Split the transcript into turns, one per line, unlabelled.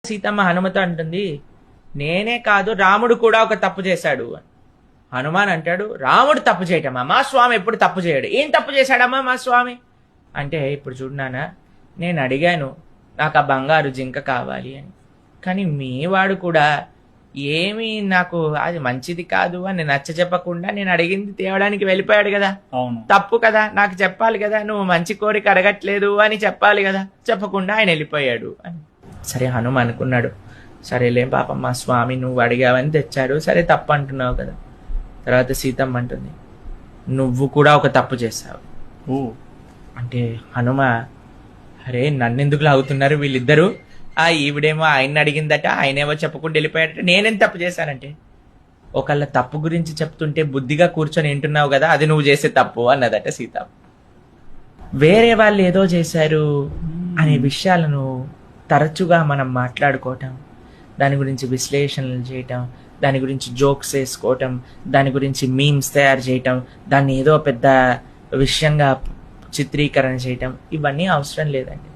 సీతమ్మ హనుమతో అంటుంది, నేనే కాదు రాముడు కూడా ఒక తప్పు చేశాడు అని. హనుమాన్ అంటాడు, రాముడు తప్పు చేయటమా? మా స్వామి ఎప్పుడు తప్పు చేయడు. ఏం తప్పు చేశాడమ్మా మా స్వామి అంటే, ఇప్పుడు చూడు నాన్న, నేను అడిగాను నాకు ఆ బంగారు జింక కావాలి అని, కానీ మీ వాడు కూడా ఏమీ నాకు అది మంచిది కాదు అని నచ్చ చెప్పకుండా నేను అడిగింది తేవడానికి వెళ్ళిపోయాడు కదా.
అవును,
తప్పు కదా, నాకు చెప్పాలి కదా, నువ్వు మంచి కోరిక అడగట్లేదు అని చెప్పాలి కదా, చెప్పకుండా ఆయన వెళ్ళిపోయాడు అని. సరే హనుమ అనుకున్నాడు, సరేలే పాపం మా స్వామి నువ్వు అడిగావని తెచ్చాడు, సరే తప్పు అంటున్నావు కదా. తర్వాత సీతమ్మ అంటుంది, నువ్వు కూడా ఒక తప్పు చేశావు.
ఓ
అంటే హనుమ, అరే నన్నెందుకు లాగుతున్నారు వీళ్ళిద్దరూ, ఈవిడేమో ఆయన అడిగిందట, ఆయనేమో చెప్పకుండా వెళ్ళిపోయాడట, నేనేం తప్పు చేశానంటే, ఒకళ్ళ తప్పు గురించి చెప్తుంటే బుద్ధిగా కూర్చొని వింటున్నావు కదా, అది నువ్వు చేసే తప్పు అన్నదట సీతమ్మ. వేరే వాళ్ళు ఏదో చేశారు అనే విషయాలను తరచుగా మనం మాట్లాడుకోవటం, దాని గురించి విశ్లేషణలు చేయటం, దాని గురించి జోక్స్ వేసుకోవటం, దాని గురించి మీమ్స్ తయారు చేయటం, దాన్ని ఏదో పెద్ద విషయంగా చిత్రీకరణ చేయటం, ఇవన్నీ అవసరం లేదండి.